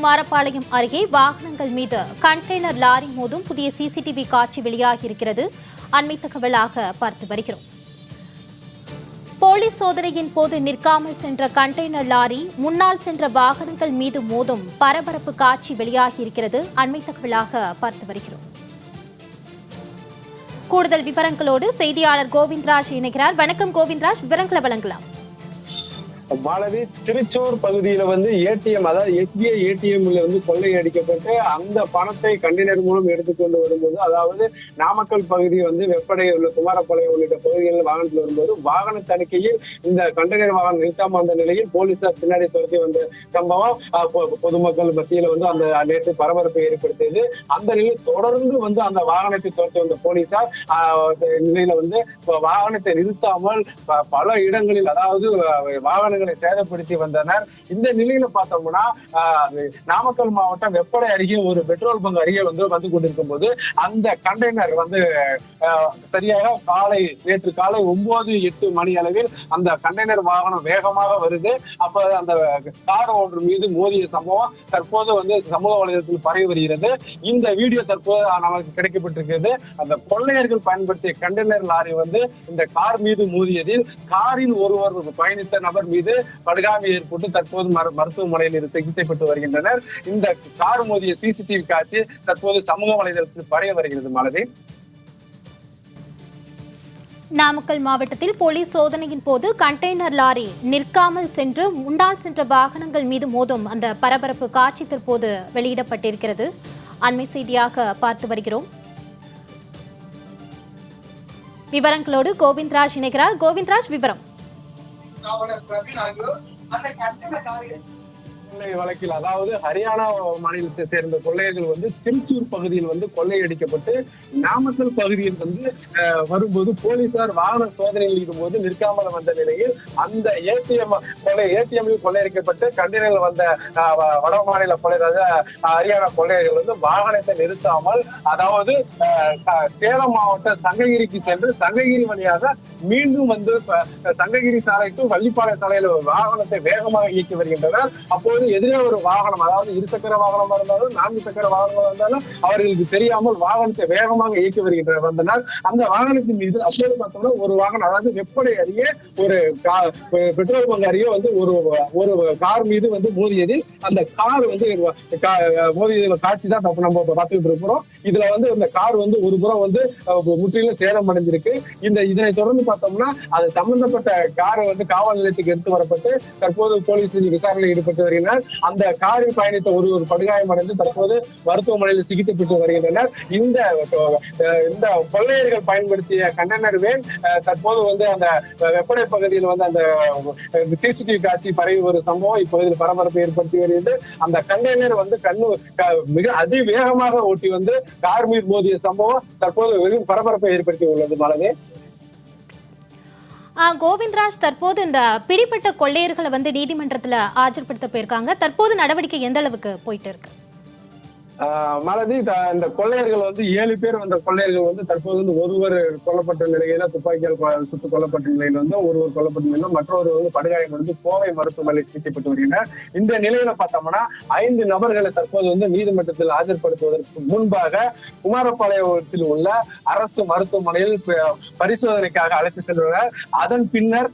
குமாரபாளையம் அருகே வாகனங்கள் மீது கண்டெய்னர் லாரி மோதும் புதிய சிசிடிவி காட்சி வெளியாகியிருக்கிறது. அண்மை தகவலாக பார்த்து வருகிறோம். போலீஸ் சோதனையின் போது நிற்காமல் சென்ற கண்டெய்னர் லாரி முன்னால் சென்ற வாகனங்கள் மீது மோதும் பரபரப்பு காட்சி வெளியாகியிருக்கிறது. அண்மை தகவலாக பார்த்து வருகிறோம். கூடுதல் விவரங்களோடு செய்தியாளர் கோவிந்தராஜ் இணைகிறார். வணக்கம் கோவிந்தராஜ், விவரங்களை வழங்கலாம். மாலதி, திருச்சூர் பகுதியில ஏடிஎம், அதாவது எஸ்பிஐ ஏடிஎம்ல கொள்ளையடிக்கப்பட்டு அந்த பணத்தை கண்டெய்னர் மூலம் எடுத்துக்கொண்டு வரும்போது, அதாவது நாமக்கல் பகுதி வெப்படை உள்ள குமாரபாளையம் உள்ளிட்ட பகுதிகளில் வாகனத்தில் வரும்போது வாகன தணிக்கையில் இந்த கண்டெய்னர் வாகனம் நிறுத்தாம வந்த நிலையில் போலீசார் பின்னாடி துரத்தி வந்த சம்பவம் பொதுமக்கள் மத்தியில அந்த நேற்று பரபரப்பை ஏற்படுத்தியது. அந்த நிலையில் தொடர்ந்து அந்த வாகனத்தை துரத்தி வந்த போலீசார் நிலையில வாகனத்தை நிறுத்தாமல் பல இடங்களில், அதாவது வாகன சேதப்படுத்தி வந்தனர். இந்த நிலையில பார்த்தோம்னா நாமக்கல் மாவட்டம் வெப்படை அருகே ஒரு பெட்ரோல் பங்க் அருகே வந்து கொண்டிருக்கும் போது அந்த கண்டெய்னர் சரியாக நேற்று காலை 9-8 மணி அளவில் அந்த கண்டெய்னர் வாகனம் வேகமாக வருது. அப்ப அந்த கார் ஒன்று மீது மோதிய சம்பவம் தற்போது சமூக வலைதளத்தில் பரவி வருகிறது. இந்த வீடியோ தற்போது நமக்கு கிடைக்கப்பட்டிருக்கிறது. அந்த கொள்ளையர்கள் பயன்படுத்திய கண்டெய்னர் லாரி இந்த கார் மீது மோதியதில் காரில் ஒருவர் பயணித்த நபர் மீது படுகாமை ஏற்பட்டு தற்போது மருத்துவமனையில் சிகிச்சை பெற்று வருகின்றனர். இந்த கார் மோதிய சிசிடிவி காட்சி தற்போது சமூக வலைதளத்தில் பரவி வருகிறது. மாலதி, நாமக்கல் மாவட்டத்தில் போலீஸ் சோதனையின் போது கண்டெய்னர் லாரி நிற்காமல் சென்று முன்னால் சென்ற வாகனங்கள் மீது மோதும் அந்த பரபரப்பு காட்சி தற்போது வெளியிடப்பட்டிருக்கிறது. அண்மை செய்தியாக பார்த்து வருகிறோம். விவரங்களோடு கோவிந்தராஜ் இணைகிறார். கோவிந்தராஜ், விவரம். வழக்கில், அதாவது ஹரியானா மாநிலத்தை சேர்ந்த கொள்ளையர்கள் திருச்சூர் பகுதியில் கொள்ளையடிக்கப்பட்டு நாமக்கல் பகுதியில் வரும்போது போலீசார் வாகன சோதனையில் இருக்கும்போது நிற்காமல் வந்த நிலையில் அந்த ஏடிஎம்மில் கொள்ளையடிக்கப்பட்டு கண்டெய்னரில் வந்த வட மாநில கொள்ளையர், ஹரியானா கொள்ளையர்கள் வாகனத்தை நிறுத்தாமல், அதாவது சேலம் மாவட்ட சங்ககிரிக்கு சென்று சங்ககிரி வழியாக மீண்டும் சங்ககிரி சாலை டு வள்ளிப்பாளைய சாலையில் வாகனத்தை வேகமாக இயக்கி வருகின்றனர். அப்போது எதிரே ஒரு வாகனம், அதாவது இருசக்கர வாகனமா இருந்தாலும் 4 சக்கர வாகனமா இருந்தாலும் அவர்களுக்கு தெரியாமல் வாகனத்தை வேகமாக இயக்கி வந்தனர். அந்த வாகனத்தின் மீது அப்போது பார்த்தோம்னா ஒரு வாகனம், அதாவது வெப்படை அருகே ஒரு பெட்ரோல் பங்க் அருகே ஒரு கார் மீது மோதியதில் அந்த கார் மோதிய காட்சி தான் நம்ம பார்த்துக்கிட்டு இருக்கிறோம். இதுல இந்த கார் ஒரு புறம் முற்றிலும் சேதம் அடைஞ்சிருக்கு. இதனை தொடர்ந்து பார்த்தோம்னா அது சம்பந்தப்பட்ட கார் காவல் நிலையத்துக்கு எடுத்து வரப்பட்டு தற்போது போலீஸ் விசாரணையில் ஈடுபட்டு வருகின்றனர். அந்த காரில் பயணித்த ஒருவர் படுகாயம் அடைந்து தற்போது மருத்துவமனையில் சிகிச்சை பெற்று வருகின்றனர். இந்த கொள்ளையர்கள் பயன்படுத்திய கண்டெய்னர் வேன் தற்போது அந்த வெப்படை பகுதியில் அந்த சிசிடிவி காட்சி பரவி ஒரு சம்பவம் இப்பகுதியில் பரபரப்பை ஏற்படுத்தி வருகிறது. அந்த கண்டெய்னர் மிக அதிவேகமாக ஓட்டி கார் மீது மோதிய சம்பவம் தற்போது பரபரப்பை ஏற்படுத்தி உள்ளது. மாலதி, கோவிந்தராஜ், தற்போது இந்த பிடிப்பட்ட கொள்ளையர்களை நீதிமன்றத்தில் ஆஜர்படுத்த போயிருக்காங்க. தற்போது நடவடிக்கை எந்த அளவுக்கு போயிட்டு இருக்கு? மாலதி, இந்த கொள்ளையர்கள் 7 பேர் வந்த கொள்ளையர்கள் தற்போது ஒருவர் கொல்லப்பட்ட நிலையில, துப்பாக்கியால் சுட்டுக் கொல்லப்பட்ட நிலையில ஒருவர் கொல்லப்பட்ட நிலையில மற்றொரு படுகாயம் கோவை மருத்துவமனையில் சிகிச்சை பெற்று வருகின்றனர். இந்த நிலையில பார்த்தோம்னா 5 நபர்களை தற்போது நீதிமன்றத்தில் ஆஜர்படுத்துவதற்கு முன்பாக குமாரபாளையத்தில் உள்ள அரசு மருத்துவமனையில் பரிசோதனைக்காக அழைத்து சென்றனர். அதன் பின்னர்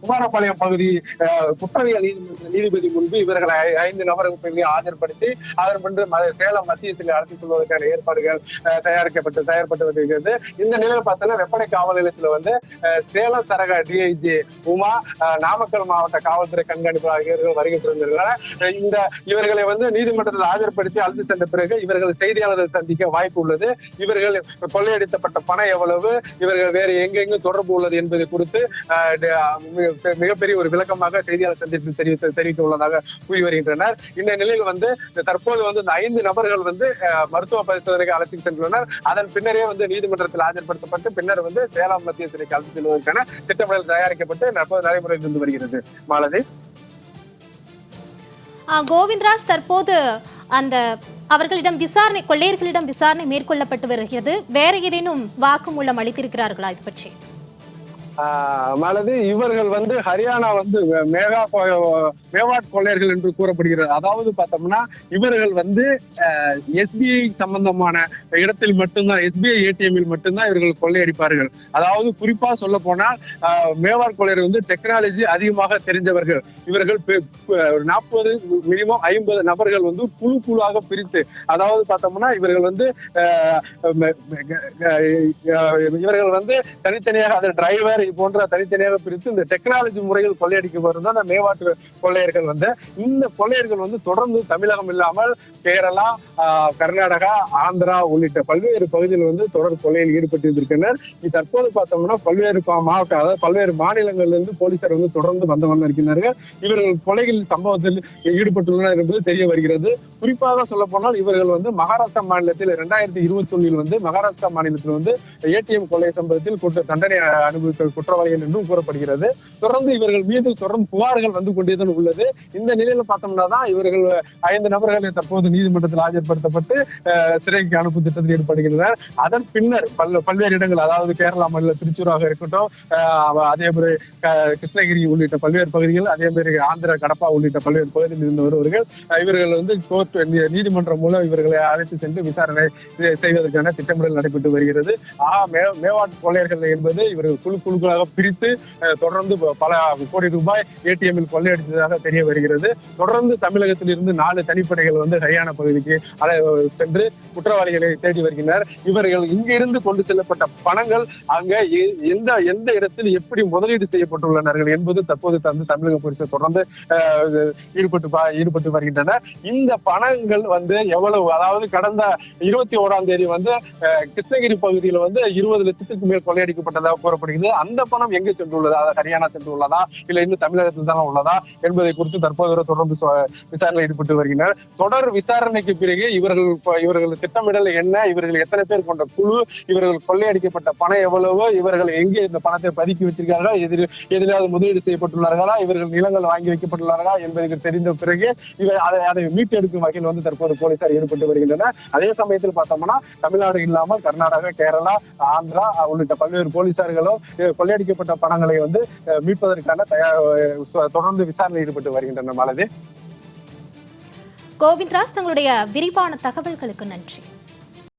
குமாரபாளையம் பகுதி குற்றவியல் நீதிபதி முன்பு இவர்களை 5 நபர்கள் ஆஜர்படுத்தி அதன் பின்பு சேலம் மத்திய சிலை அழைத்து செல்வதற்கான ஏற்பாடுகள் தயாரிக்கப்பட்டு வருகிறது. இந்த நிலையில் பார்த்தோம்னா வெப்படை காவல் நிலையத்தில் சேலம் சரக டிஐஜி உமா, நாமக்கல் மாவட்ட காவல்துறை கண்காணிப்பு ஆகியோர்கள் வருகின்றனர். இவர்களை நீதிமன்றத்தில் ஆஜர்படுத்தி அழைத்து சென்ற பிறகு இவர்கள் செய்தியாளர்கள் சந்திக்க வாய்ப்பு உள்ளது. இவர்கள் கொள்ளையடிக்கப்பட்ட பணம் எவ்வளவு, இவர்கள் வேறு எங்கெங்கு தொடர்பு உள்ளது என்பதை குறித்து மிகப்பெரிய ஒரு விளக்கமாக செய்தியாளர் சந்திப்பில் தெரிவிக்க உள்ளதாக கூறி வருகின்றனர். இந்த நிலையில் தற்போது இந்த 5 நபர்கள் மருத்துவ பரிசோதனைக்கு அழைத்து சென்றுள்ளனர். அதன் பின்னரே நீதிமன்றத்தில் ஆஜர்படுத்தப்பட்டு பின்னர் சேலம் மத்திய சிறைக்கு அழைத்து செல்வதற்கான திட்டமிடல் தயாரிக்கப்பட்டு நடைமுறையில் இருந்து வருகிறது. மாலதி, கோவிந்தராஜ், தற்போது அந்த கொள்ளையர்களிடம் விசாரணை மேற்கொள்ளப்பட்டு வருகிறது. வேற ஏதேனும் வாக்குமூலம் அளித்திருக்கிறார்களா இது பற்றி? மலது இவர்கள் வந்து ஹரியானா வந்து மேவாட் கொள்ளையர்கள் என்று கூறப்படுகிறது. அதாவது பார்த்தோம்னா இவர்கள் வந்து எஸ்பிஐ சம்பந்தமான இடத்தில் மட்டும்தான், எஸ்பிஐ ஏடிஎம்மில் மட்டும்தான் இவர்கள் கொள்ளையடிப்பார்கள். அதாவது குறிப்பா சொல்ல போனால் மேவாட் கொள்ளையர் வந்து டெக்னாலஜி அதிகமாக தெரிஞ்சவர்கள். இவர்கள் 40 மினிமம் 50 நபர்கள் வந்து குழு குழுவாக பிரித்து, அதாவது பார்த்தோம்னா இவர்கள் வந்து தனித்தனியாக அந்த டிரைவர் போன்ற தனித்தனியாக பிரித்து இந்த டெக்னாலஜி முறைகள் கொள்ளையடிக்க வருது அந்த மேவாட்டு கொள்ளையர்கள் வந்து. இந்த கொள்ளையர்கள் வந்து தொடர்ந்து தமிழகம் இல்லாமல் கேரளா, கர்நாடகா, ஆந்திரா உள்ளிட்ட பல்வேறு பகுதியில் வந்து தொடர் கொள்ளையில் ஈடுபட்டு இருக்கின்றனர். தற்போது பார்த்தோம்னா பல்வேறு மாவட்ட, அதாவது பல்வேறு மாநிலங்கள்ல இருந்து போலீசார் வந்து தொடர்ந்து வந்த வண்ணம் இருக்கின்றார்கள். இவர்கள் கொலைகள் சம்பவத்தில் ஈடுபட்டுள்ளனர் என்பது தெரிய வருகிறது. குறிப்பாக சொல்ல போனால் இவர்கள் வந்து மகாராஷ்டிரா மாநிலத்தில் 2021 வந்து மகாராஷ்டிரா மாநிலத்தில் வந்து ஏடிஎம் கொள்ளை சம்பவத்தில் தண்டனை அனுபவித்த குற்றவாளிகள் என்றும் கூறப்படுகிறது. தொடர்ந்து இவர்கள் மீது தொடர்ந்து புகார்கள் வந்து கொண்டேதான் உள்ளது. இந்த நிலையில பார்த்தோம்னா தான் இவர்கள் 5 நபர்களை தற்போது நீதிமன்றத்தில் ஆஜர்படுத்தப்பட்டு சிறைக்கு அனுப்பும் திட்டத்தில் ஈடுபடுகின்றனர். அதன் பின்னர் பல்வேறு இடங்கள், அதாவது கேரளா மாநில திருச்சூராக இருக்கட்டும், அதே மாதிரி கிருஷ்ணகிரி உள்ளிட்ட பல்வேறு பகுதிகள், அதே மாதிரி ஆந்திரா கடப்பா உள்ளிட்ட பல்வேறு பகுதியில் இருந்து வருவர்கள் இவர்கள் வந்து கோர்ட் நீதிமன்றம் மூலம் இவர்களை அழைத்து சென்று விசாரணை செய்வதற்கான திட்டமிடல் நடைபெற்று வருகிறது. மேவாட் கொள்ளையர்கள் என்பது இவர்கள் குழுக்களாக பிரித்து தொடர்ந்து பல கோடி ரூபாய் ஏடிஎம்மில் கொள்ளையடித்ததாக தெரிய வருகிறது. தொடர்ந்து தமிழகத்தில் இருந்து 4 தனிப்படைகள் வந்து ஹரியானா பகுதிக்கு சென்று குற்றவாளிகளை தேடி வருகின்றனர். இவர்கள் இங்கிருந்து கொண்டு செல்லப்பட்ட பணங்கள் அங்க எந்த இடத்தில் எப்படி முதலீடு செய்யப்பட்டுள்ளனர்கள் என்பது தற்போது தமிழக போலீஸ் தொடர்ந்து ஈடுபட்டு வருகின்றனர். இந்த பணங்கள் வந்து எவ்வளவு, அதாவது கடந்த 21ஆம் தேதி வந்து கிருஷ்ணகிரி பகுதியில் வந்து 20 லட்சத்துக்கு மேல் கொள்ளையடிக்கப்பட்டதாக கூறப்படுகிறது. அந்த பணம் எங்கே சென்றுள்ளதா, ஹரியானா சென்றுள்ளதா, இல்ல இன்னும் தமிழகத்தில் தான் உள்ளதா என்பதை குறித்து தற்போது தொடர்ந்து விசாரணை ஈடுபட்டு வருகின்றனர். தொடர் விசாரணைக்கு பிறகு இவர்கள் திட்டமிடல் என்ன, இவர்கள் எத்தனை பேர் கொண்ட குழு, இவர்கள் கொள்ளையடிக்கப்பட்ட பணம் எவ்வளவு, இவர்கள் எங்கே இந்த பணத்தை பதுக்கி வச்சிருக்கார்களா, எதிராவது முதலீடு செய்யப்பட்டுள்ளார்களா, இவர்கள் நிலங்கள் வாங்கி வைக்கப்பட்டுள்ளார்களா என்பதற்கு தெரிந்த பிறகு அதை மீட்டெடுக்கும் வகையில் வந்து தற்போது போலீசார் ஈடுபட்டு வருகின்றனர். அதே சமயத்தில் பார்த்தோம்னா தமிழ்நாடு இல்லாமல் கர்நாடகா, கேரளா, ஆந்திரா உள்ளிட்ட பல்வேறு போலீசார்களும் கொள்ளையடிக்கப்பட்ட பணங்களை வந்து மீட்பதற்கான தொடர்ந்து விசாரணை ஈடுபட்டு வருகின்றனர். மாலதி, கோவிந்தராஜ், தங்களுடைய விரிவான தகவல்களுக்கு நன்றி.